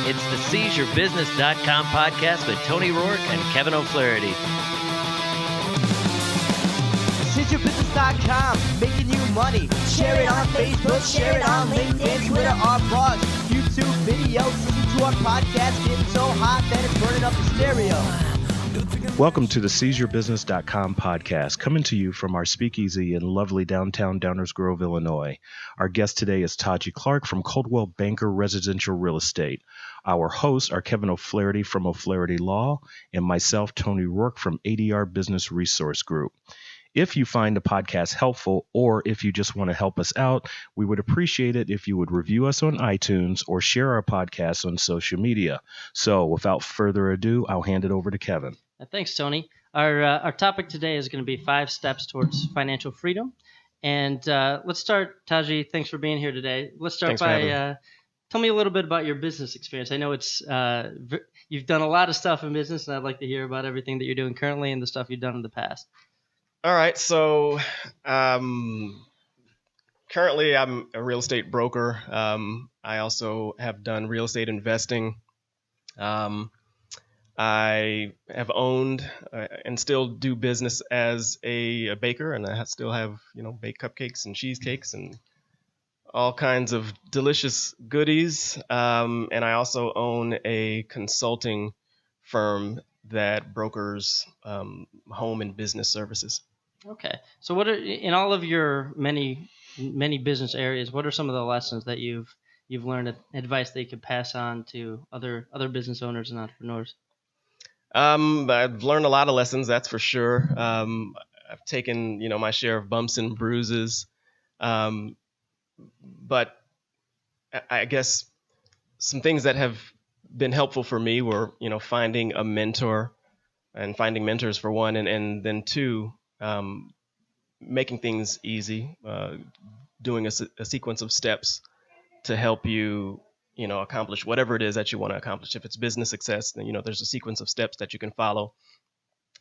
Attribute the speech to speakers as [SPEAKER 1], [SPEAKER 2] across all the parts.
[SPEAKER 1] It's the SeizeYourBusiness.com podcast with Tony Rourke and Kevin O'Flaherty.
[SPEAKER 2] SeizeYourBusiness.com, making you money. Share it on Facebook, share it on LinkedIn, Twitter, our blogs, YouTube videos. Listen to our podcast, getting so hot that it's burning up the stereo.
[SPEAKER 3] Welcome to the SeizeYourBusiness.com podcast, coming to you from our speakeasy in lovely downtown Downers Grove, Illinois. Our guest today is Taji Clark from Coldwell Banker Residential Real Estate. Our hosts are Kevin O'Flaherty from O'Flaherty Law and myself, Tony Rourke from ADR Business Resource Group. If you find the podcast helpful, or if you just want to help us out, we would appreciate it if you would review us on iTunes or share our podcast on social media. So without further ado, I'll hand it over to Kevin.
[SPEAKER 4] Thanks, Tony. Our topic today is going to be 5 steps towards financial freedom. And let's start, Taji, thanks for being here today. Let's start by tell me a little bit about your business experience. I know it's you've done a lot of stuff in business, and I'd like to hear about everything that you're doing currently and the stuff you've done in the past.
[SPEAKER 5] All right, so currently I'm a real estate broker. I also have done real estate investing. I have owned and still do business as a baker, and I still have, baked cupcakes and cheesecakes and all kinds of delicious goodies. And I also own a consulting firm that brokers home and business services.
[SPEAKER 4] Okay. So what are, in all of your many business areas, what are some of the lessons that you've learned, advice that you could pass on to other business owners and entrepreneurs?
[SPEAKER 5] I've learned a lot of lessons, that's for sure. I've taken, my share of bumps and bruises. But I guess some things that have been helpful for me were, finding a mentor and finding mentors for one, and then two, making things easy, doing a sequence of steps to help you accomplish whatever it is that you want to accomplish. If it's business success, then, there's a sequence of steps that you can follow.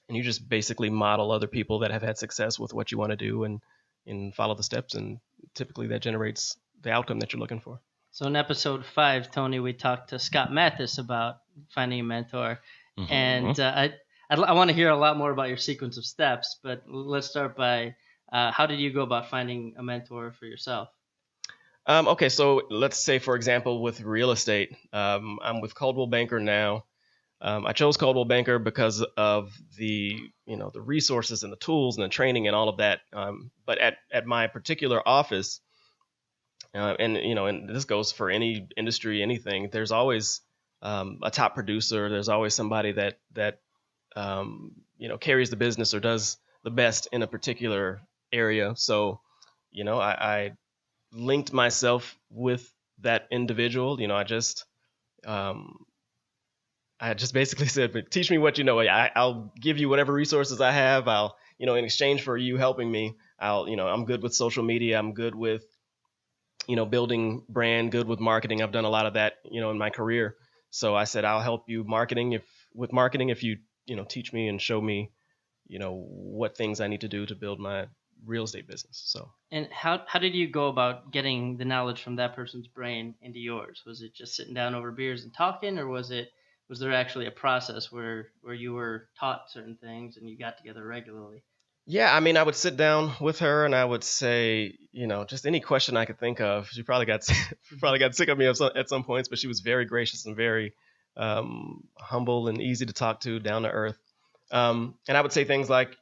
[SPEAKER 5] And you just basically model other people that have had success with what you want to do and follow the steps. And typically that generates the outcome that you're looking for.
[SPEAKER 4] So in episode 5, Tony, we talked to Scott Mathis about finding a mentor. Mm-hmm. And I want to hear a lot more about your sequence of steps. But let's start by how did you go about finding a mentor for yourself?
[SPEAKER 5] Okay, so let's say, for example, with real estate, I'm with Coldwell Banker now. I chose Coldwell Banker because of the resources and the tools and the training and all of that. But at my particular office, and this goes for any industry, anything, there's always a top producer. There's always somebody that carries the business or does the best in a particular area. So, I linked myself with that individual. I just basically said, but teach me what you know. I'll give you whatever resources I have. I'll, in exchange for you helping me, I'm good with social media. I'm good with, building brand, good with marketing. I've done a lot of that, in my career. So I said, I'll help you with marketing if you, teach me and show me, what things I need to do to build my real estate business. So.
[SPEAKER 4] And how did you go about getting the knowledge from that person's brain into yours? Was it just sitting down over beers and talking, or was there actually a process where you were taught certain things and you got together regularly?
[SPEAKER 5] Yeah, I would sit down with her and I would say, just any question I could think of. She probably got sick of me at some points, but she was very gracious and very humble and easy to talk to, down to earth. And I would say things like,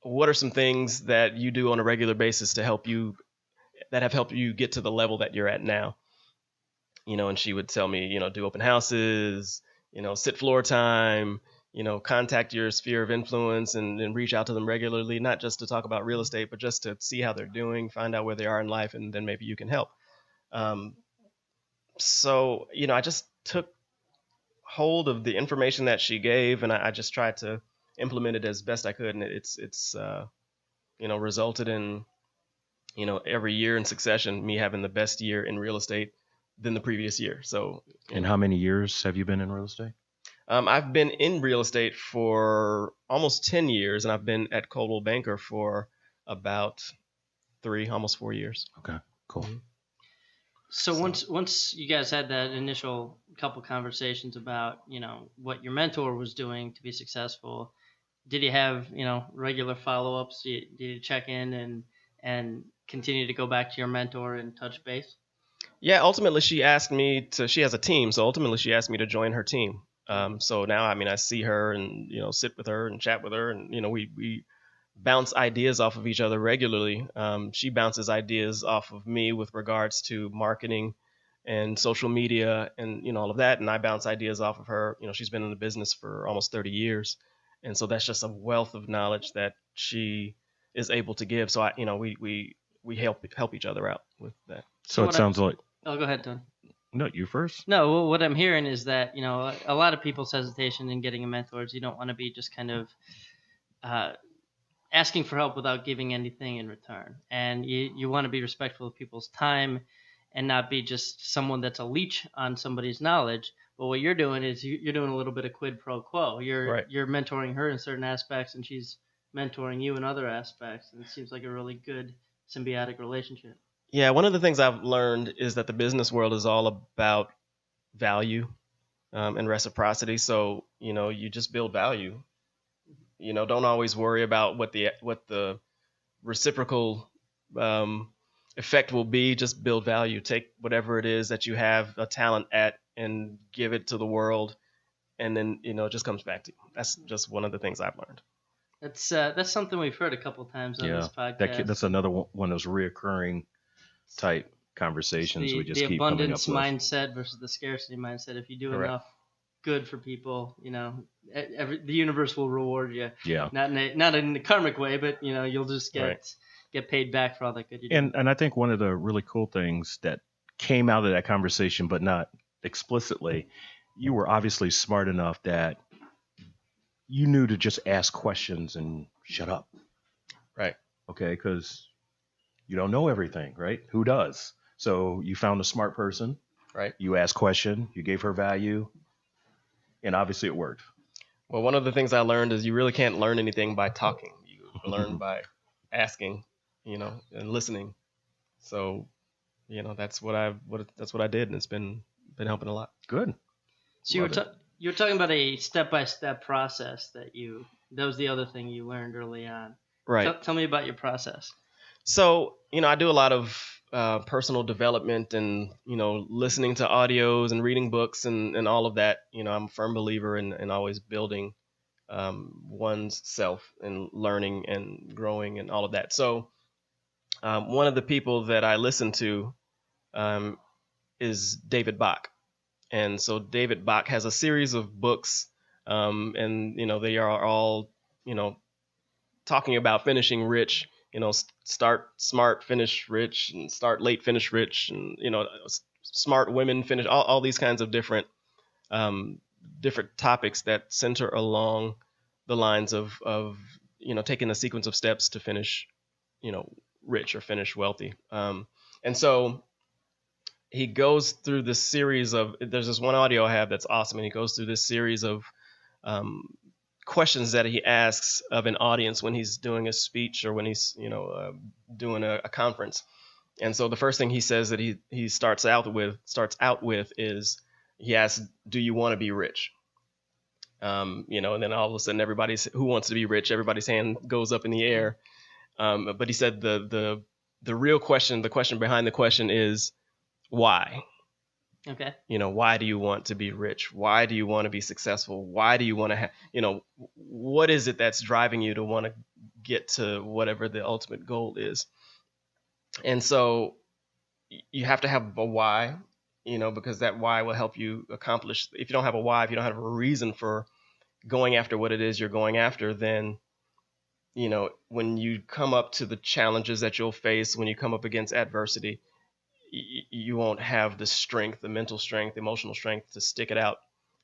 [SPEAKER 5] what are some things that you do on a regular basis that have helped you get to the level that you're at now? And she would tell me, do open houses, sit floor time, contact your sphere of influence and reach out to them regularly, not just to talk about real estate, but just to see how they're doing, find out where they are in life, and then maybe you can help. So, I just took hold of the information that she gave, and I just tried to implement it as best I could, and it's resulted in every year in succession me having the best year in real estate than the previous year. So,
[SPEAKER 3] and how many years have you been in real estate?
[SPEAKER 5] I've been in real estate for almost 10 years, and I've been at Coldwell Banker for about 3, almost 4 years.
[SPEAKER 3] Okay, cool.
[SPEAKER 4] So once you guys had that initial couple conversations about, what your mentor was doing to be successful. Did you have, regular follow-ups? Did you check in and continue to go back to your mentor and touch base?
[SPEAKER 5] Yeah, ultimately she asked me to, she has a team, so ultimately she asked me to join her team. So now, I see her and, sit with her and chat with her, and, we bounce ideas off of each other regularly. She bounces ideas off of me with regards to marketing and social media and, all of that. And I bounce ideas off of her. She's been in the business for almost 30 years. And so that's just a wealth of knowledge that she is able to give. So we help each other out with that.
[SPEAKER 3] So it sounds like.
[SPEAKER 4] Oh, go ahead, Tony.
[SPEAKER 3] No, you first.
[SPEAKER 4] No, well, what I'm hearing is that, a lot of people's hesitation in getting a mentor is you don't want to be just kind of asking for help without giving anything in return. And you want to be respectful of people's time and not be just someone that's a leech on somebody's knowledge. But what you're doing is you're doing a little bit of quid pro quo. You're mentoring her in certain aspects, and she's mentoring you in other aspects. And it seems like a really good symbiotic relationship.
[SPEAKER 5] Yeah, one of the things I've learned is that the business world is all about value and reciprocity. So, you just build value. Don't always worry about what the reciprocal effect will be. Just build value. Take whatever it is that you have a talent at and give it to the world, and then it just comes back to you. That's just one of the things I've learned.
[SPEAKER 4] That's something we've heard a couple of times on this podcast.
[SPEAKER 3] That's another one of those reoccurring type conversations we just keep coming up with.
[SPEAKER 4] The abundance mindset versus the scarcity mindset. If you do enough good for people, the universe will reward you.
[SPEAKER 3] Yeah.
[SPEAKER 4] Not in the karmic way, but you'll just get paid back for all that good you do.
[SPEAKER 3] And I think one of the really cool things that came out of that conversation, but not explicitly, you were obviously smart enough that you knew to just ask questions and shut up.
[SPEAKER 5] Right.
[SPEAKER 3] Okay, because you don't know everything, right? Who does? So you found a smart person.
[SPEAKER 5] Right.
[SPEAKER 3] You asked question. You gave her value. And obviously it worked.
[SPEAKER 5] Well, one of the things I learned is you really can't learn anything by talking. You learn by asking, and listening. So, that's what I did, and it's been helping a lot.
[SPEAKER 3] Good.
[SPEAKER 4] So you were talking about a step-by-step process that was the other thing you learned early on.
[SPEAKER 5] Right.
[SPEAKER 4] Tell me about your process.
[SPEAKER 5] So, I do a lot of personal development and, listening to audios and reading books and all of that. I'm a firm believer in always building one's self and learning and growing and all of that. So one of the people that I listen to is David Bach. And so David Bach has a series of books and, they are all, talking about finishing rich. Start smart, finish rich, and start late, finish rich, and smart women finish. All these kinds of different topics that center along the lines of taking a sequence of steps to finish, rich or finish wealthy. And so he goes through this series of. There's this one audio I have that's awesome, and he goes through this series of questions that he asks of an audience when he's doing a speech or when he's doing a conference. And so the first thing he says that he starts out with is he asks, do you want to be rich? And then all of a sudden who wants to be rich, everybody's hand goes up in the air. But he said the real question, the question behind the question is why?
[SPEAKER 4] Okay.
[SPEAKER 5] Why do you want to be rich? Why do you want to be successful? Why do you want to have, what is it that's driving you to want to get to whatever the ultimate goal is? And so you have to have a why, because that why will help you accomplish. If you don't have a why, if you don't have a reason for going after what it is you're going after, then, when you come up to the challenges that you'll face, when you come up against adversity, you won't have the strength, the mental strength, the emotional strength to stick it out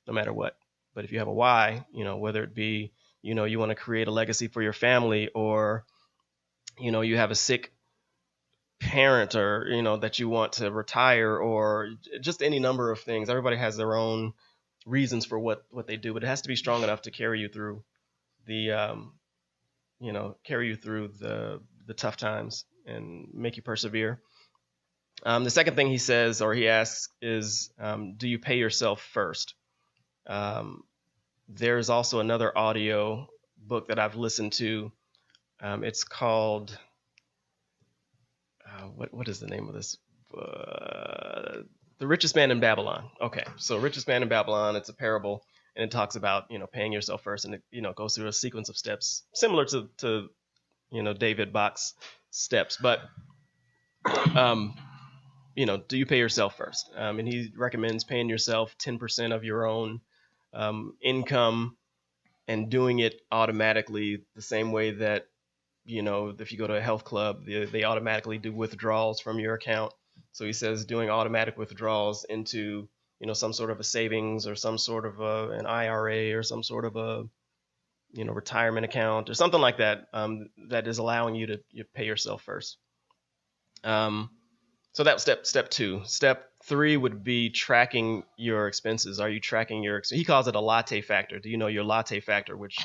[SPEAKER 5] no matter what. But if you have a why, whether it be, you want to create a legacy for your family, or, you have a sick parent, or, that you want to retire, or just any number of things. Everybody has their own reasons for what they do, but it has to be strong enough to carry you through the tough times and make you persevere. The second thing he says, or he asks, is, do you pay yourself first? There's also another audio book that I've listened to. It's called, what is the name of this? The Richest Man in Babylon. Okay, so Richest Man in Babylon, it's a parable, and it talks about, paying yourself first, and it, goes through a sequence of steps similar to David Bach's steps, but do you pay yourself first? And he recommends paying yourself 10% of your own income and doing it automatically the same way that, if you go to a health club, they automatically do withdrawals from your account. So he says doing automatic withdrawals into, some sort of a savings or some sort of an IRA or some sort of a, retirement account or something like that, that is allowing you to pay yourself first. So that's step 2. Step 3 would be tracking your expenses. Are you tracking he calls it a latte factor. Do you know your latte factor? Which,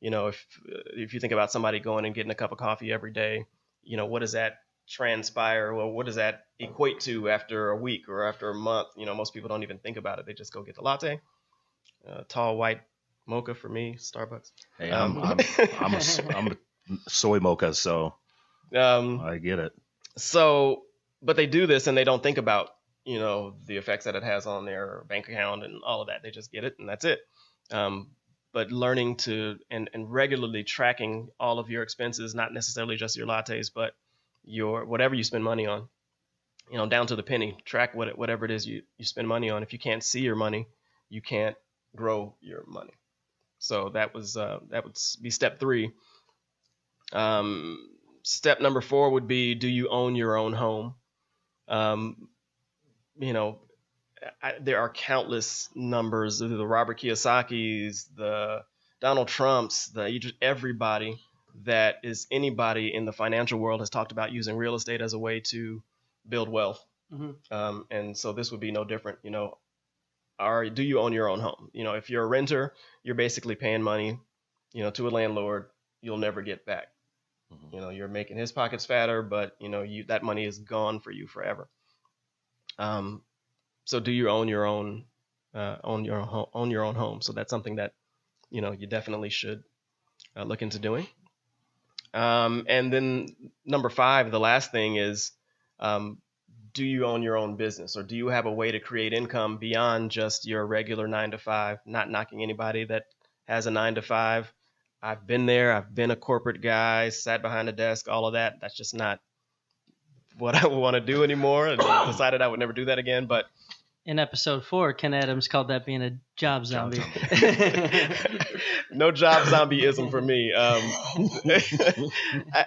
[SPEAKER 5] if you think about somebody going and getting a cup of coffee every day, what does that transpire? Well, what does that equate to after a week or after a month? Most people don't even think about it. They just go get the latte. Tall white mocha for me, Starbucks.
[SPEAKER 3] Hey, I'm a soy mocha, so I get it.
[SPEAKER 5] So, but they do this and they don't think about, the effects that it has on their bank account and all of that. They just get it and that's it. But learning to and regularly tracking all of your expenses, not necessarily just your lattes, but your whatever you spend money on, down to the penny. Track whatever it is you spend money on. If you can't see your money, you can't grow your money. So that would be step 3. Step number 4 would be, do you own your own home? There are countless numbers of the Robert Kiyosaki's, the Donald Trump's, everybody that is anybody in the financial world has talked about using real estate as a way to build wealth. Mm-hmm. And so this would be no different. Do you own your own home? If you're a renter, you're basically paying money, to a landlord you'll never get back. Mm-hmm. You're making his pockets fatter, but that money is gone for you forever. So do you own your own home? So that's something that you definitely should look into doing. And then number 5, the last thing is, do you own your own business, or do you have a way to create income beyond just your regular 9 to 5? Not knocking anybody that has a 9 to 5. I've been there. I've been a corporate guy, sat behind a desk, all of that. That's just not what I want to do anymore. I decided I would never do that again. But
[SPEAKER 4] in episode 4, Ken Adams called that being a job zombie.
[SPEAKER 5] No job zombieism for me.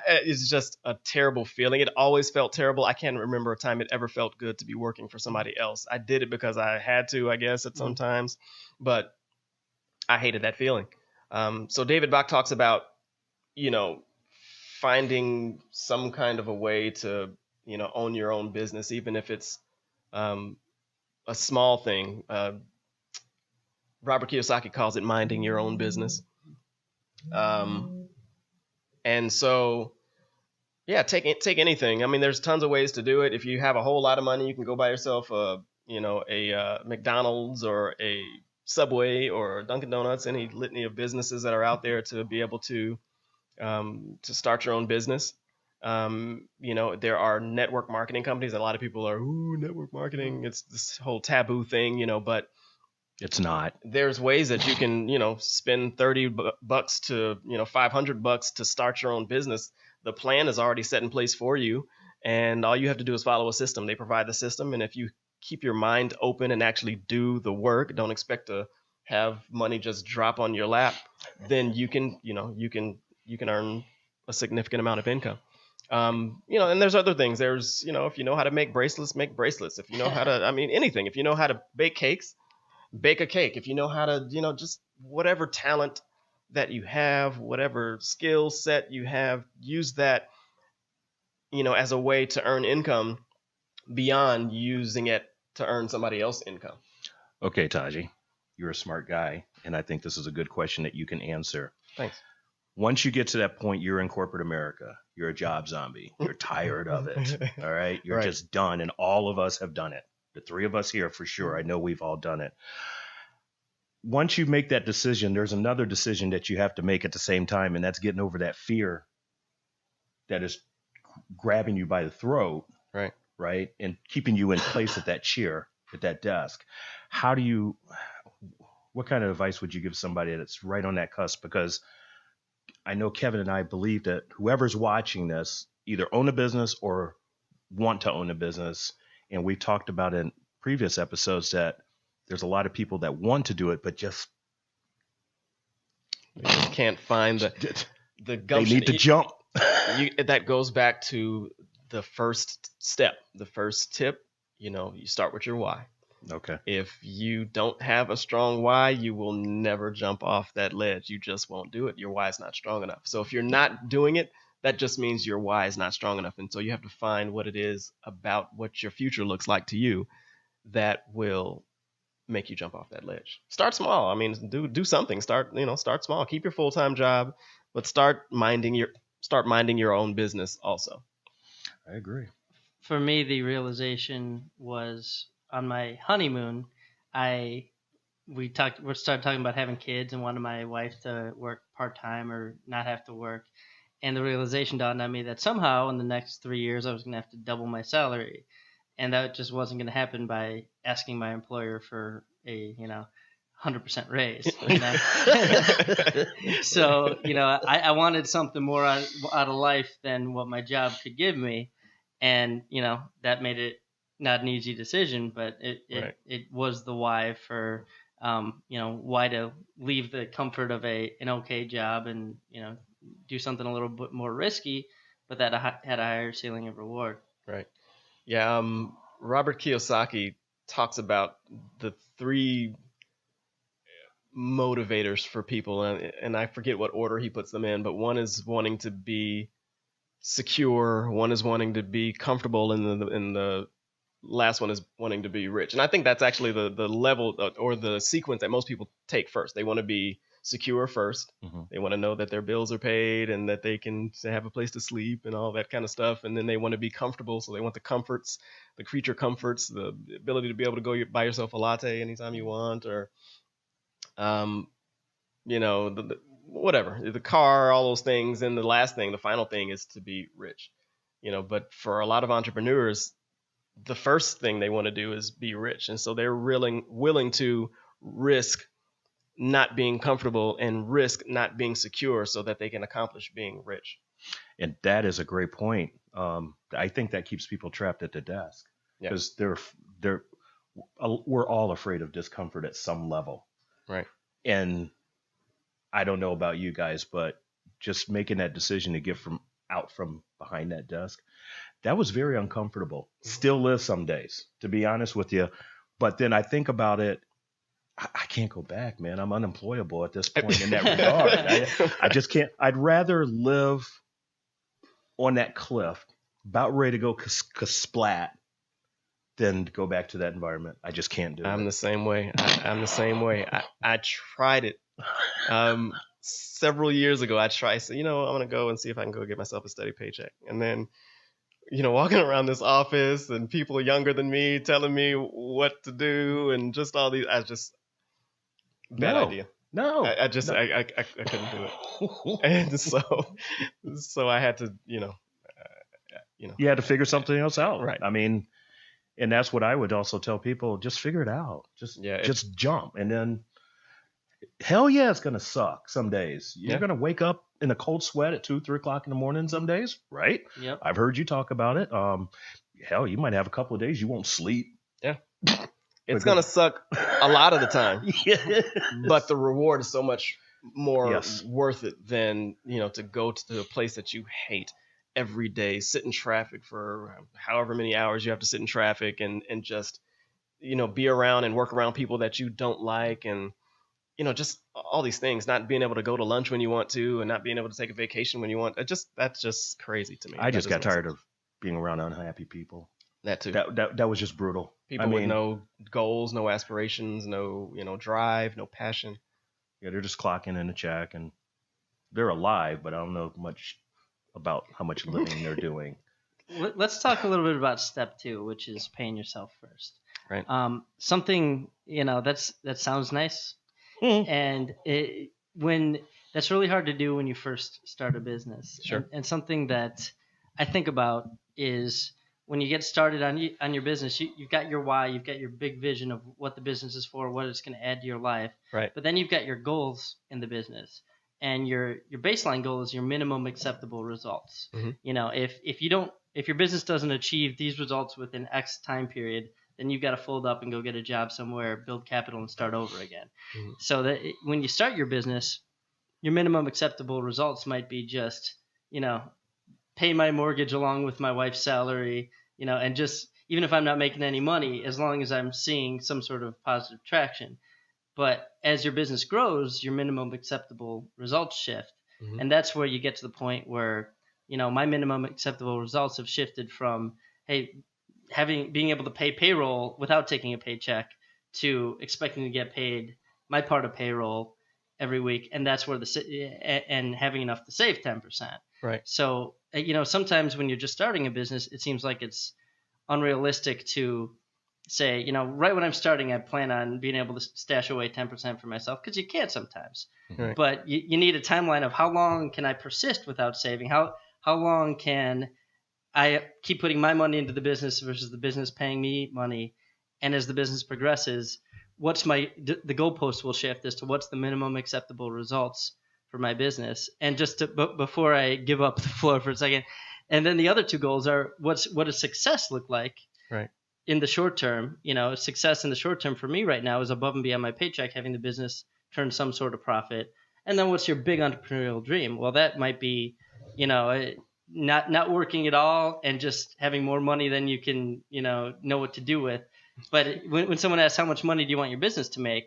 [SPEAKER 5] It's just a terrible feeling. It always felt terrible. I can't remember a time it ever felt good to be working for somebody else. I did it because I had to, I guess, at some times. But I hated that feeling. So David Bach talks about, finding some kind of a way to, own your own business, even if it's a small thing. Robert Kiyosaki calls it minding your own business. And so, yeah, take anything. I mean, there's tons of ways to do it. If you have a whole lot of money, you can go buy yourself a McDonald's or a Subway or Dunkin' Donuts, any litany of businesses that are out there to be able to start your own business. There are network marketing companies. A lot of people are, network marketing. It's this whole taboo thing, but
[SPEAKER 3] it's not.
[SPEAKER 5] There's ways that you can, spend $30 to, $500 to start your own business. The plan is already set in place for you, and all you have to do is follow a system. They provide the system, and if you keep your mind open and actually do the work, don't expect to have money just drop on your lap, then you can earn a significant amount of income. And there's other things. There's, if you know how to make bracelets, make bracelets. If you know how to, anything. If you know how to bake cakes, bake a cake. If you know how to, just whatever talent that you have, whatever skill set you have, use that, as a way to earn income beyond using it to earn somebody else's income.
[SPEAKER 3] Okay, Taji, you're a smart guy, and I think this is a good question that you can answer.
[SPEAKER 5] Thanks.
[SPEAKER 3] Once you get to that point, you're in corporate America. you're a job zombie. You're tired of it. All right. You're
[SPEAKER 5] Right.
[SPEAKER 3] just done. And all of us have done it. The three of us here for sure. I know we've all done it. Once you make that decision, there's another decision that you have to make at the same time. And that's getting over that fear that is grabbing you by the throat.
[SPEAKER 5] Right.
[SPEAKER 3] Right. And keeping you in place at that chair, at that desk. What kind of advice would you give somebody that's right on that cusp? Because I know Kevin and I believe that whoever's watching this either own a business or want to own a business. And we talked about in previous episodes that there's a lot of people that want to do it, but just
[SPEAKER 5] They just can't find the gumption.
[SPEAKER 3] They need to jump.
[SPEAKER 5] That goes back to the first step, the first tip. You start with your why.
[SPEAKER 3] Okay.
[SPEAKER 5] If you don't have a strong why, you will never jump off that ledge. You just won't do it. Your why is not strong enough. So if you're not doing it, that just means your why is not strong enough. And so you have to find what it is about what your future looks like to you that will make you jump off that ledge. Start small. I mean, do something. Start small. Keep your full-time job, but start minding your own business also.
[SPEAKER 3] I agree.
[SPEAKER 4] For me, the realization was on my honeymoon. We started talking about having kids and wanted my wife to work part-time or not have to work. And the realization dawned on me that somehow in the next 3 years, I was going to have to double my salary. And that just wasn't going to happen by asking my employer for a, 100% raise. So, I wanted something more out of life than what my job could give me. And, that made it not an easy decision, but it was the why for, why to leave the comfort of an okay job and, do something a little bit more risky, but that had a higher ceiling of reward.
[SPEAKER 5] Right. Yeah. Robert Kiyosaki talks about the 3 motivators for people, and I forget what order he puts them in, but one is wanting to be secure, one is wanting to be comfortable, and the last one is wanting to be rich. And I think that's actually the level or the sequence that most people take first. They want to be secure first. Mm-hmm. They want to know that their bills are paid and that they can have a place to sleep and all that kind of stuff. And then they want to be comfortable. So they want the comforts, the creature comforts, the ability to be able to go buy yourself a latte anytime you want, or, whatever, the car, all those things. And the final thing is to be rich, but for a lot of entrepreneurs, the first thing they want to do is be rich. And so they're willing to risk not being comfortable and risk not being secure so that they can accomplish being rich.
[SPEAKER 3] And that is a great point. I think that keeps people trapped at the desk because we're all afraid of discomfort at some level.
[SPEAKER 5] Right. And
[SPEAKER 3] I don't know about you guys, but just making that decision to get out from behind that desk, that was very uncomfortable. Still is some days, to be honest with you. But then I think about it, I can't go back, man. I'm unemployable at this point in that regard. I just can't. I'd rather live on that cliff, about ready to go splat, than go back to that environment. I just can't do it.
[SPEAKER 5] I'm the same way. I'm the same way. I tried it. Several years ago, I said, I'm going to go and see if I can go get myself a steady paycheck. And then, walking around this office and people younger than me telling me what to do and just all these, bad idea.
[SPEAKER 3] No,
[SPEAKER 5] I couldn't do it. And so I had to,
[SPEAKER 3] you had to figure something else out.
[SPEAKER 5] Right.
[SPEAKER 3] I mean, and that's what I would also tell people, just figure it out. Just jump. And then hell yeah, it's going to suck some days. You're going to wake up in a cold sweat at 2-3 o'clock in the morning some days, right?
[SPEAKER 4] Yep.
[SPEAKER 3] I've heard you talk about it. Hell, you might have a couple of days you won't sleep.
[SPEAKER 5] Yeah. It's going to suck a lot of the time. Yes. But the reward is so much more worth it than, to go to a place that you hate every day, sit in traffic for however many hours you have to sit in traffic and just, be around and work around people that you don't like and, just all these things, not being able to go to lunch when you want to and not being able to take a vacation when you want. That's just crazy to me.
[SPEAKER 3] I just got tired of being around unhappy people.
[SPEAKER 5] That too.
[SPEAKER 3] That was just brutal.
[SPEAKER 5] People with no goals, no aspirations, no, drive, no passion.
[SPEAKER 3] Yeah, they're just clocking in a check and they're alive, but I don't know much about how much living they're doing.
[SPEAKER 4] Let's talk a little bit about step 2, which is paying yourself first.
[SPEAKER 5] Right.
[SPEAKER 4] Something, that sounds nice.
[SPEAKER 3] Mm.
[SPEAKER 4] And when that's really hard to do when you first start a business.
[SPEAKER 5] Sure.
[SPEAKER 4] And something that I think about is when you get started on your business, you've got your why, you've got your big vision of what the business is for, what it's going to add to your life.
[SPEAKER 5] Right.
[SPEAKER 4] But then you've got your goals in the business, and your baseline goal is your minimum acceptable results.
[SPEAKER 5] Mm-hmm.
[SPEAKER 4] If your business doesn't achieve these results within X time period, then you've got to fold up and go get a job somewhere, build capital, and start over again.
[SPEAKER 5] Mm-hmm.
[SPEAKER 4] So that when you start your business, your minimum acceptable results might be just, pay my mortgage along with my wife's salary, and just, even if I'm not making any money, as long as I'm seeing some sort of positive traction. But as your business grows, your minimum acceptable results shift.
[SPEAKER 5] Mm-hmm.
[SPEAKER 4] And that's where you get to the point where, my minimum acceptable results have shifted from, hey, being able to pay payroll without taking a paycheck to expecting to get paid my part of payroll every week, and that's where and having enough to save 10%.
[SPEAKER 5] Right.
[SPEAKER 4] So sometimes when you're just starting a business, it seems like it's unrealistic to say, right when I'm starting, I plan on being able to stash away 10% for myself, because you can't sometimes.
[SPEAKER 5] Right.
[SPEAKER 4] But you need a timeline of how long can I persist without saving? How long can I keep putting my money into the business versus the business paying me money? And as the business progresses, the goalpost will shift as to what's the minimum acceptable results for my business. And just before I give up the floor for a second, and then the other 2 goals are what does success look like?
[SPEAKER 5] Right.
[SPEAKER 4] In the short term. Success in the short term for me right now is above and beyond my paycheck, having the business turn some sort of profit. And then what's your big entrepreneurial dream? Well, that might be, not working at all and just having more money than you can, know what to do with. But when someone asks how much money do you want your business to make,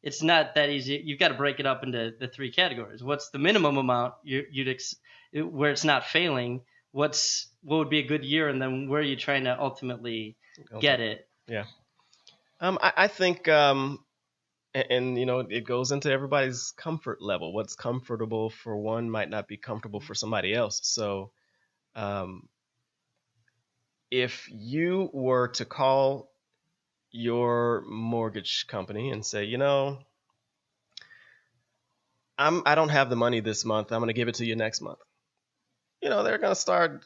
[SPEAKER 4] it's not that easy. You've got to break it up into the 3 categories. What's the minimum amount where it's not failing? What would be a good year? And then where are you trying to ultimately get it?
[SPEAKER 5] Yeah. I think, and it goes into everybody's comfort level. What's comfortable for one might not be comfortable for somebody else. So, if you were to call your mortgage company and say, I don't have the money this month, I'm going to give it to you next month. They're going to start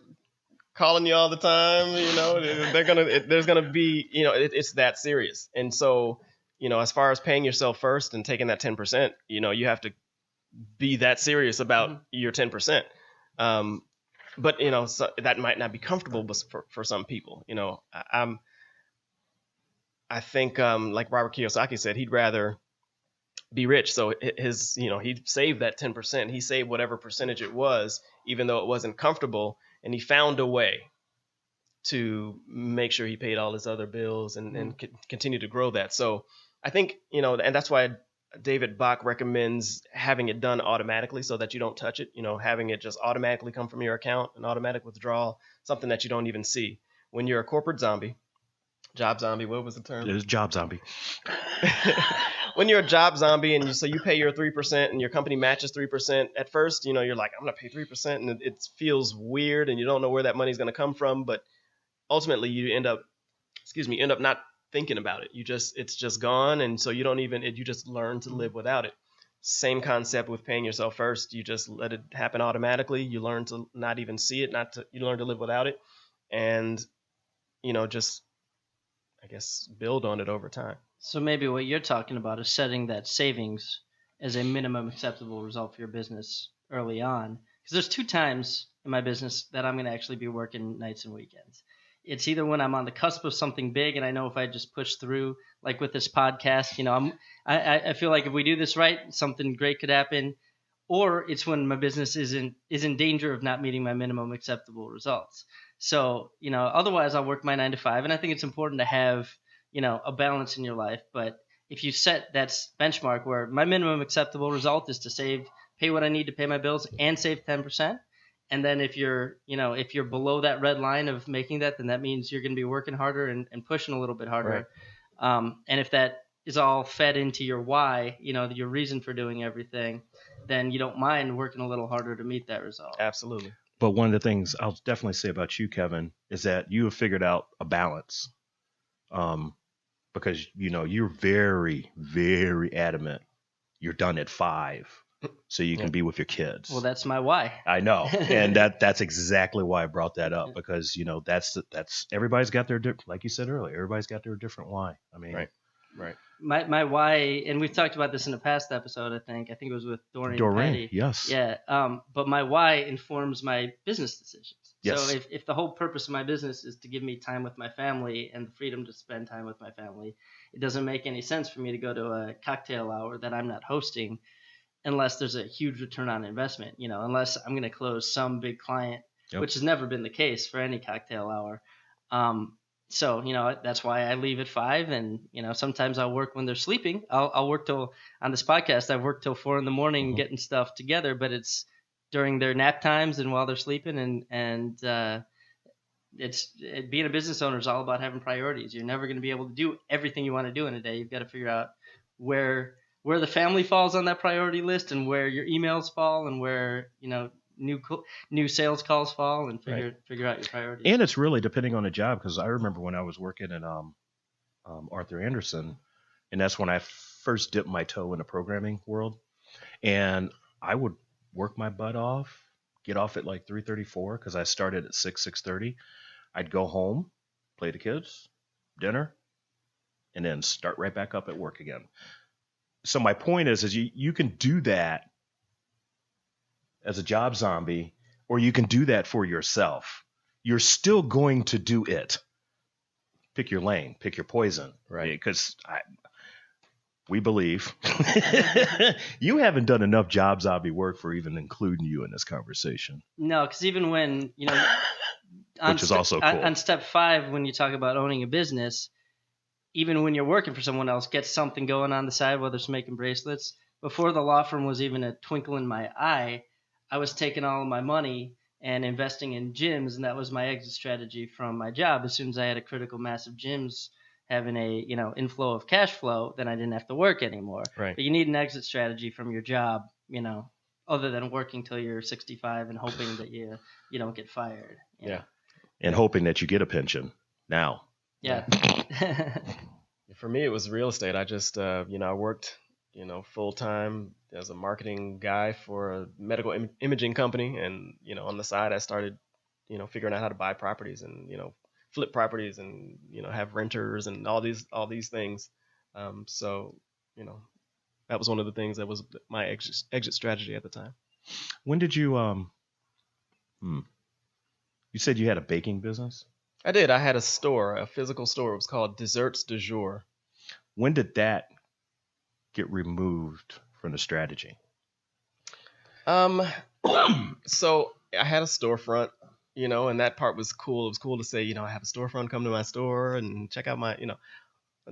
[SPEAKER 5] calling you all the time. There's going to be, it's that serious. And so, as far as paying yourself first and taking that 10%, you have to be that serious about your 10%. But, so that might not be comfortable for some people. I think, like Robert Kiyosaki said, he'd rather be rich. So he saved that 10%. He saved whatever percentage it was, even though it wasn't comfortable. And he found a way to make sure he paid all his other bills and continue to grow that. So I think, and that's why David Bach recommends having it done automatically so that you don't touch it, having it just automatically come from your account, an automatic withdrawal, something that you don't even see. When you're a corporate zombie, job zombie, what was the term?
[SPEAKER 3] It was job zombie.
[SPEAKER 5] When you're a job zombie and you pay your 3% and your company matches 3%, at first, you're like, I'm going to pay 3%, and it feels weird and you don't know where that money's going to come from. But ultimately you end up not thinking about it. It's just gone. And so you just learn to live without it. Same concept with paying yourself first. You just let it happen automatically. You learn to not even see it, you learn to live without it. And, just, I guess, build on it over time.
[SPEAKER 4] So maybe what you're talking about is setting that savings as a minimum acceptable result for your business early on. Because there's 2 times in my business that I'm going to actually be working nights and weekends. It's either when I'm on the cusp of something big and I know if I just push through, like with this podcast, I feel like if we do this right, something great could happen. Or it's when my business is in danger of not meeting my minimum acceptable results. So, otherwise I'll work my 9 to 5. And I think it's important to have, a balance in your life. But if you set that benchmark where my minimum acceptable result is to pay what I need to pay my bills and save 10%. And then if you're below that red line of making that, then that means you're going to be working harder and pushing a little bit harder. Right. And if that is all fed into your why, your reason for doing everything, then you don't mind working a little harder to meet that result.
[SPEAKER 5] Absolutely.
[SPEAKER 3] But one of the things I'll definitely say about you, Kevin, is that you have figured out a balance. Because you're very, very adamant. You're done at 5, so you can be with your kids.
[SPEAKER 4] Well, that's my why.
[SPEAKER 3] I know, and that's exactly why I brought that up, because that's everybody's got their like you said earlier, everybody's got their different why. I mean,
[SPEAKER 5] right.
[SPEAKER 4] My why, and we've talked about this in a past episode. I think it was with Doreen. Patty.
[SPEAKER 3] Yes.
[SPEAKER 4] Yeah. But my why informs my business decisions.
[SPEAKER 3] Yes.
[SPEAKER 4] So if the whole purpose of my business is to give me time with my family and the freedom to spend time with my family, it doesn't make any sense for me to go to a cocktail hour that I'm not hosting unless there's a huge return on investment, unless I'm going to close some big client, which has never been the case for any cocktail hour. So, that's why I leave at 5, and, sometimes I'll work when they're sleeping. I'll work till, on this podcast, I've worked till 4 a.m. getting stuff together, but it's during their nap times and while they're sleeping. And being a business owner is all about having priorities. You're never going to be able to do everything you want to do in a day. You've got to figure out where the family falls on that priority list, and where your emails fall, and where, new sales calls fall, and figure out your priorities.
[SPEAKER 3] And it's really depending on the job, because I remember when I was working in Arthur Andersen, and that's when I first dipped my toe in the programming world, and I would work my butt off, get off at like 3:34 because I started at 6:30. I'd go home, play the kids, dinner, and then start right back up at work again. So my point is you can do that as a job zombie, or you can do that for yourself. You're still going to do it. Pick your lane, pick your poison, right? Because we believe you haven't done enough job zombie work for even including you in this conversation.
[SPEAKER 4] No, because even when,
[SPEAKER 3] which is also cool.
[SPEAKER 4] On step 5, when you talk about owning a business, even when you're working for someone else, get something going on the side, whether it's making bracelets. Before the law firm was even a twinkle in my eye, I was taking all of my money and investing in gyms, and that was my exit strategy from my job. As soon as I had a critical mass of gyms having a inflow of cash flow, then I didn't have to work anymore.
[SPEAKER 5] Right.
[SPEAKER 4] But you need an exit strategy from your job, other than working till you're 65 and hoping that you don't get fired.
[SPEAKER 5] Yeah.
[SPEAKER 3] And hoping that you get a pension now.
[SPEAKER 4] Yeah.
[SPEAKER 5] For me, it was real estate. I just, I worked, full time as a marketing guy for a medical imaging company. And, on the side, I started, figuring out how to buy properties and, flip properties and, have renters and all these things. So, that was one of the things that was my exit strategy at the time.
[SPEAKER 3] When did you, you said you had a baking business?
[SPEAKER 5] I did. I had a store, a physical store. It was called Desserts du Jour.
[SPEAKER 3] When did that get removed from the strategy?
[SPEAKER 5] So I had a storefront, and that part was cool. It was cool to say, I have a storefront, come to my store and check out my,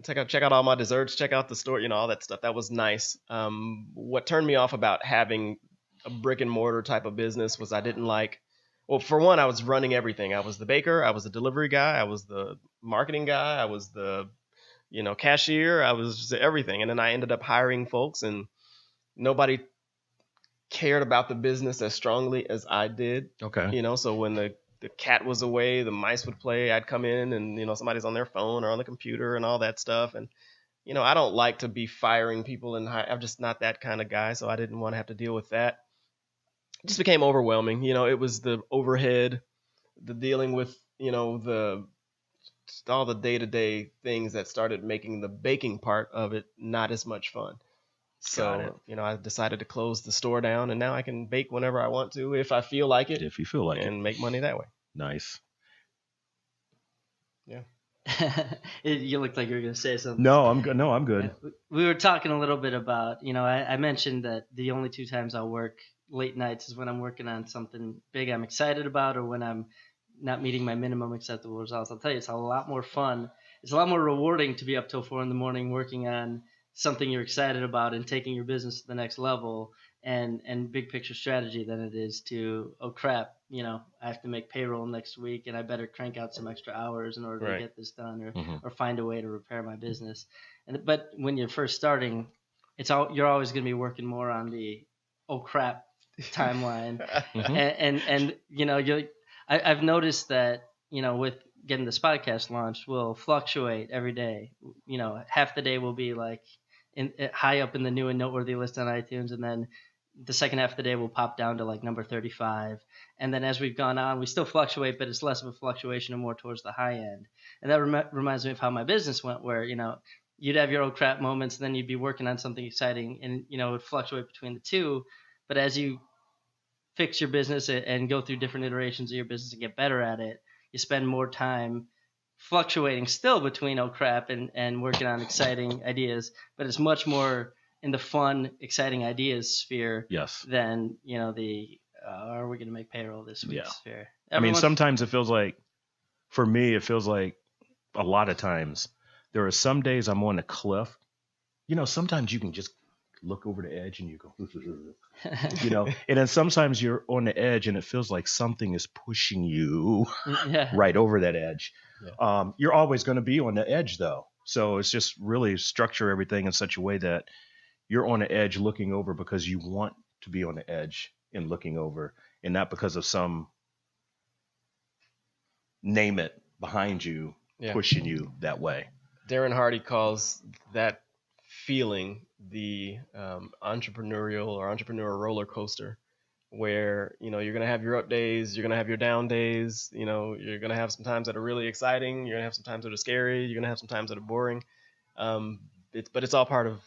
[SPEAKER 5] check out all my desserts, check out the store, all that stuff. That was nice. What turned me off about having a brick and mortar type of business was I didn't like, well, for one, I was running everything. I was the baker, I was the delivery guy, I was the marketing guy, I was the, cashier, I was just everything. And then I ended up hiring folks, and nobody cared about the business as strongly as I did.
[SPEAKER 3] Okay.
[SPEAKER 5] So when the cat was away, the mice would play, I'd come in and, somebody's on their phone or on the computer and all that stuff. And, I don't like to be firing people, and I'm just not that kind of guy. So I didn't want to have to deal with that. It just became overwhelming. It was the overhead, the dealing with, all the day-to-day things that started making the baking part of it not as much fun. So, I decided to close the store down, and now I can bake whenever I want to, if I feel like it.
[SPEAKER 3] If you feel like it.
[SPEAKER 5] And make money that way.
[SPEAKER 3] Nice.
[SPEAKER 5] Yeah.
[SPEAKER 4] You looked like you were going to say something.
[SPEAKER 3] No, I'm good. No, I'm good.
[SPEAKER 4] We were talking a little bit about, I mentioned that the only 2 times I'll work late nights is when I'm working on something big I'm excited about, or when I'm not meeting my minimum acceptable results. I'll tell you, it's a lot more fun. It's a lot more rewarding to be up till 4 a.m. working on something you're excited about and taking your business to the next level and big picture strategy than it is to, oh crap, I have to make payroll next week and I better crank out some extra hours in order to get this done, or find a way to repair my business. But when you're first starting, you're always going to be working more on the, oh crap, timeline. And I've noticed that, with getting this podcast launched, we'll fluctuate every day. Half the day will be like high up in the new and noteworthy list on iTunes, and then the second half of the day will pop down to like number 35. And then as we've gone on, we still fluctuate, but it's less of a fluctuation and more towards the high end. And that reminds me of how my business went, where, you'd have your old crap moments, and then you'd be working on something exciting, and, it would fluctuate between the two. But as you fix your business and go through different iterations of your business and get better at it, you spend more time fluctuating still between old crap and working on exciting ideas, but it's much more in the fun, exciting ideas sphere than, the are we going to make payroll this week sphere.
[SPEAKER 3] Sometimes it feels like, for me, it feels like a lot of times there are some days I'm on a cliff. Sometimes you can just look over the edge and you go, and then sometimes you're on the edge and it feels like something is pushing you right over that edge. Yeah. You're always going to be on the edge though. So it's just really structure everything in such a way that you're on the edge looking over because you want to be on the edge and looking over, and not because of some name it behind you pushing you that way.
[SPEAKER 5] Darren Hardy calls that feeling the entrepreneurial or entrepreneur roller coaster, where you're going to have your up days, you're going to have your down days, you're going to have some times that are really exciting, you're going to have some times that are scary, you're going to have some times that are boring, but it's all part of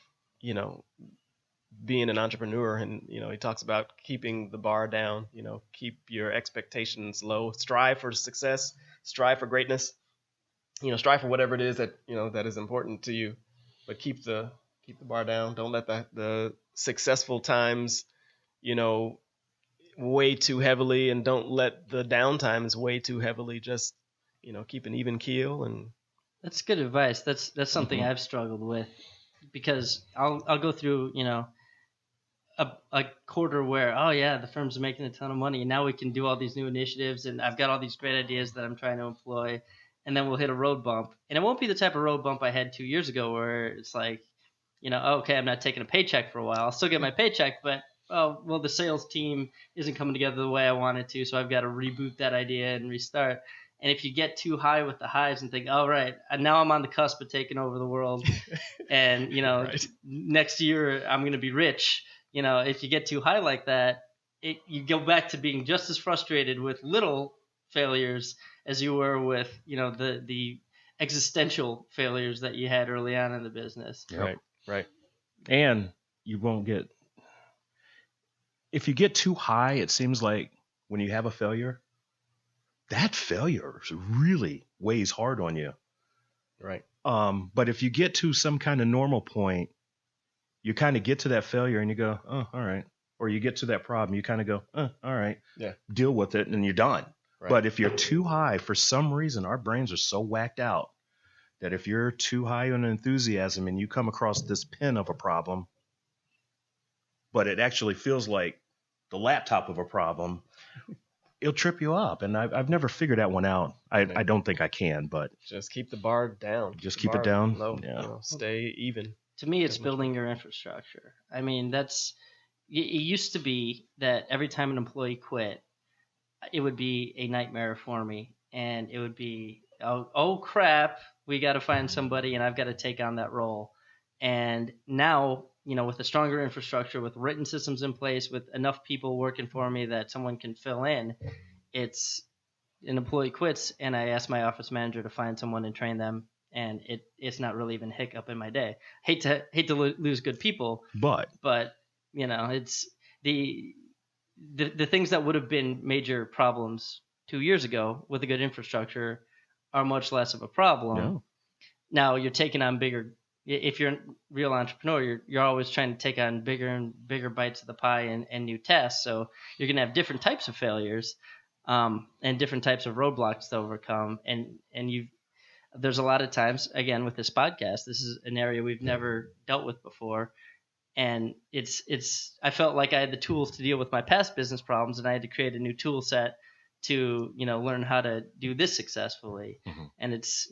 [SPEAKER 5] being an entrepreneur. And he talks about keeping the bar down, keep your expectations low, strive for success, strive for greatness, strive for whatever it is that that is important to you, but keep the bar down. Don't let the successful times weigh too heavily, and don't let the down times weigh too heavily. Just keep an even keel. And
[SPEAKER 4] that's good advice. That's something I've struggled with, because I'll go through a quarter where, the firm's making a ton of money, and now we can do all these new initiatives, and I've got all these great ideas that I'm trying to employ, and then we'll hit a road bump. And it won't be the type of road bump I had 2 years ago where it's like, okay, I'm not taking a paycheck for a while. I'll still get my paycheck, but the sales team isn't coming together the way I want it to, so I've got to reboot that idea and restart. And if you get too high with the highs and think, right, now I'm on the cusp of taking over the world, and right, next year I'm going to be rich. If you get too high like that, you go back to being just as frustrated with little failures as you were with the existential failures that you had early on in the business.
[SPEAKER 3] Yep. Right. And you won't get, if you get too high, it seems like when you have a failure, that failure really weighs hard on you.
[SPEAKER 5] Right.
[SPEAKER 3] But if you get to some kind of normal point, you kind of get to that failure and you go, oh, all right. Or you get to that problem, you kind of go, oh, all right.
[SPEAKER 5] Yeah.
[SPEAKER 3] Deal with it, and you're done.
[SPEAKER 5] Right.
[SPEAKER 3] But if you're too high, for some reason, our brains are so whacked out that if you're too high on enthusiasm and you come across this pin of a problem, but it actually feels like the laptop of a problem, it'll trip you up. And I've never figured that one out. I don't think I can, but
[SPEAKER 5] just keep the bar down.
[SPEAKER 3] Just keep it down.
[SPEAKER 5] Low. Yeah. Stay even.
[SPEAKER 4] To me, it's building your infrastructure. It used to be that every time an employee quit, it would be a nightmare for me. And it would be, oh crap, we got to find somebody, and I've got to take on that role. And now, with a stronger infrastructure, with written systems in place, with enough people working for me that someone can fill in, it's an employee quits, and I ask my office manager to find someone and train them, and it's not really even a hiccup in my day. Hate to lose good people, but it's the things that would have been major problems 2 years ago with a good infrastructure are much less of a problem.
[SPEAKER 3] No.
[SPEAKER 4] Now you're taking on bigger. If you're a real entrepreneur, you're always trying to take on bigger and bigger bites of the pie and new tests. So you're going to have different types of failures and different types of roadblocks to overcome. And there's a lot of times, again, with this podcast, this is an area we've never dealt with before. And I felt like I had the tools to deal with my past business problems, and I had to create a new tool set to, learn how to do this successfully. Mm-hmm. And it's,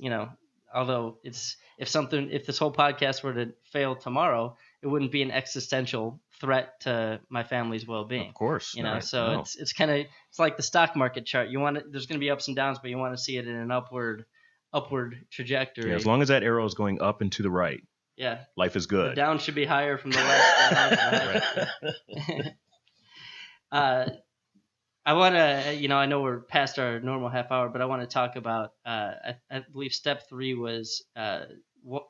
[SPEAKER 4] although if this whole podcast were to fail tomorrow, it wouldn't be an existential threat to my family's well-being.
[SPEAKER 3] Of course.
[SPEAKER 4] Right? So it's kind of, it's like the stock market chart. There's going to be ups and downs, but you want to see it in an upward trajectory.
[SPEAKER 3] Yeah, as long as that arrow is going up and to the right.
[SPEAKER 4] Yeah.
[SPEAKER 3] Life is good.
[SPEAKER 4] The down should be higher from the left. I want to, I know we're past our normal half hour, but I want to talk about, I believe step 3 was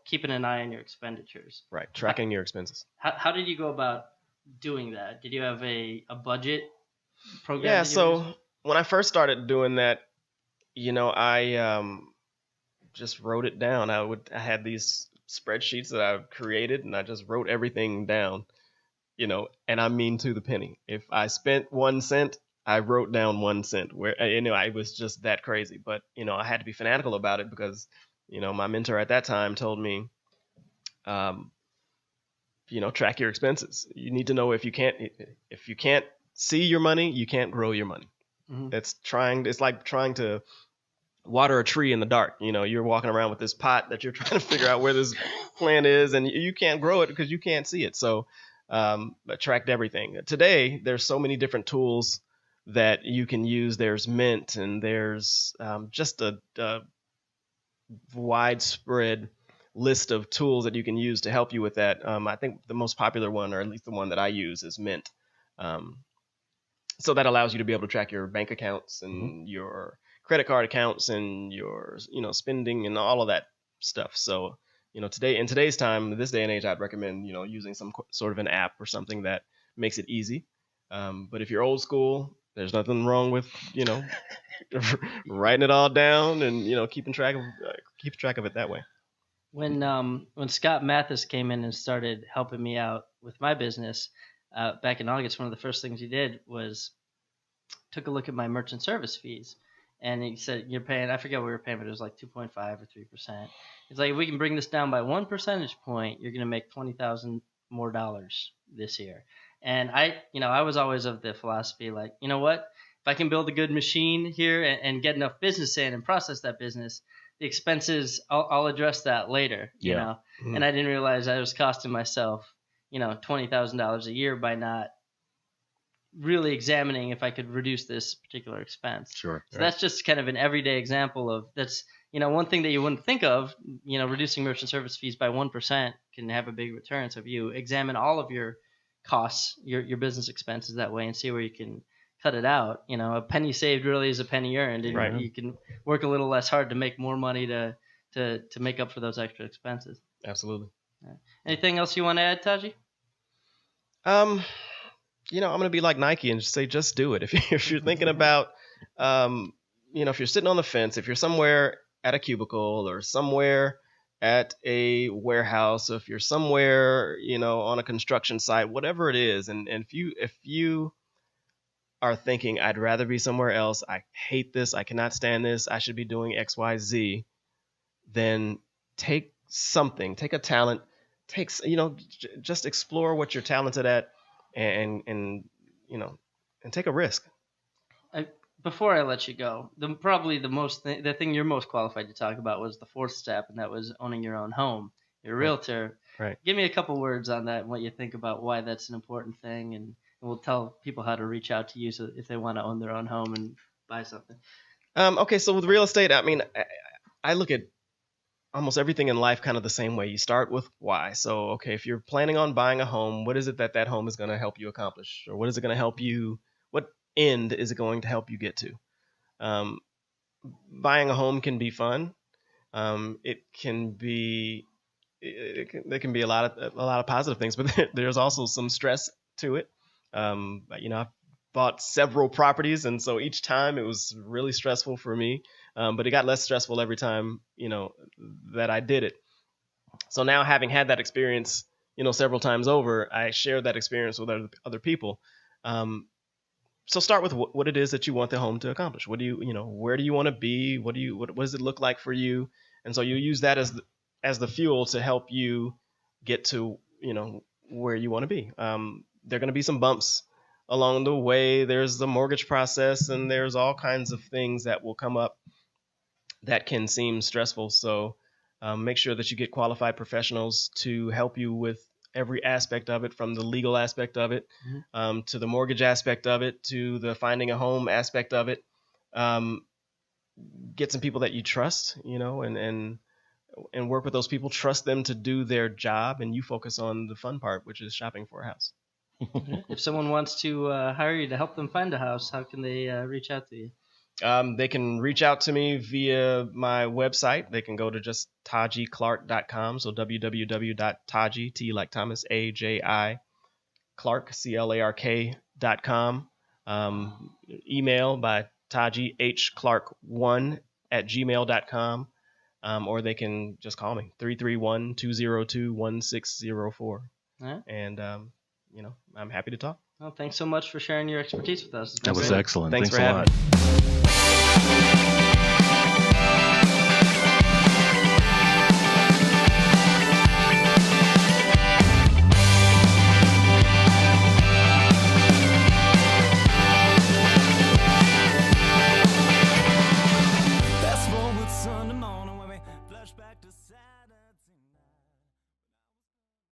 [SPEAKER 4] keeping an eye on your expenditures.
[SPEAKER 5] Right. Tracking your expenses.
[SPEAKER 4] How did you go about doing that? Did you have a budget program?
[SPEAKER 5] Yeah. So when I first started doing that, I just wrote it down. I had these spreadsheets that I created, and I just wrote everything down, and I mean to the penny. If I spent 1 cent, I wrote down 1 cent. Where I was just that crazy. But I had to be fanatical about it because my mentor at that time told me, track your expenses. You need to know if you can't see your money, you can't grow your money. Mm-hmm. It's like trying to water a tree in the dark. You're walking around with this pot that you're trying to figure out where this plant is, and you can't grow it because you can't see it. So I tracked everything. Today, there's so many different tools that you can use. There's Mint, and there's just a widespread list of tools that you can use to help you with that. I think the most popular one, or at least the one that I use, is Mint. So that allows you to be able to track your bank accounts and your credit card accounts and your spending and all of that stuff. So in today's time, this day and age, I'd recommend using some sort of an app or something that makes it easy. But if you're old school, there's nothing wrong with writing it all down and keeping track of it that way.
[SPEAKER 4] When Scott Mathis came in and started helping me out with my business back in August, one of the first things he did was took a look at my merchant service fees. And he said, you're paying, I forget what we were paying, but it was like 2.5 or 3%. He's like, if we can bring this down by 1 percentage point, you're going to make $20,000 more this year. And I was always of the philosophy, like, you know what, if I can build a good machine here and get enough business in and process that business, the expenses, I'll address that later, you know. Mm-hmm. And I didn't realize I was costing myself, $20,000 a year by not really examining if I could reduce this particular expense.
[SPEAKER 3] Sure.
[SPEAKER 4] So that's just kind of an everyday example of that's, one thing that you wouldn't think of, reducing merchant service fees by 1% can have a big return. So if you examine all of your costs, your business expenses that way and see where you can cut it out, a penny saved really is a penny earned, and right. You can work a little less hard to make more money to make up for those extra expenses.
[SPEAKER 5] Absolutely.
[SPEAKER 4] Anything else you want to add, Taji?
[SPEAKER 5] I'm going to be like Nike and say, just do it. If you're thinking about, if you're sitting on the fence, if you're somewhere at a cubicle or somewhere at a warehouse, if you're somewhere, on a construction site, whatever it is, and if you are thinking, I'd rather be somewhere else, I hate this, I cannot stand this, I should be doing X, Y, Z, then take a talent, just explore what you're talented at, and take a risk.
[SPEAKER 4] Before I let you go, the thing you're most qualified to talk about was the 4th step, and that was owning your own home. You're a realtor.
[SPEAKER 5] Right.
[SPEAKER 4] Give me a couple words on that and what you think about why that's an important thing, and we'll tell people how to reach out to you so if they want to own their own home and buy something. Okay,
[SPEAKER 5] so with real estate, I look at almost everything in life kind of the same way. You start with why. So, okay, if you're planning on buying a home, what is it that home is going to help you accomplish? Or what is it going to help you, what end is it going to help you get to? Buying a home can be fun. There can be a lot of positive things, but there's also some stress to it. I've bought several properties, and so each time it was really stressful for me. But it got less stressful every time, that I did it. So now, having had that experience, several times over, I share that experience with other people. So start with what it is that you want the home to accomplish. What do where do you want to be? What does it look like for you? And so you use that as the fuel to help you get to, where you want to be. There are going to be some bumps along the way. There's the mortgage process, and there's all kinds of things that will come up that can seem stressful. So Make sure that you get qualified professionals to help you with every aspect of it, from the legal aspect of it, to the mortgage aspect of it, to the finding a home aspect of it. Get some people that you trust, and work with those people. Trust them to do their job, and you focus on the fun part, which is shopping for a house.
[SPEAKER 4] If someone wants to hire you to help them find a house, how can they reach out to you?
[SPEAKER 5] They can reach out to me via my website. They can go to just tajiclark.com. So www.taji, T like Thomas, A-J-I, Clark, CLARK.com. Email by tajihclark1@gmail.com. Or they can just call me, 331-202-1604.
[SPEAKER 4] All right.
[SPEAKER 5] And, I'm happy to talk.
[SPEAKER 4] Well, thanks so much for sharing your expertise with us.
[SPEAKER 3] That was excellent.
[SPEAKER 5] Thanks for
[SPEAKER 3] a
[SPEAKER 5] having
[SPEAKER 3] lot.
[SPEAKER 5] me.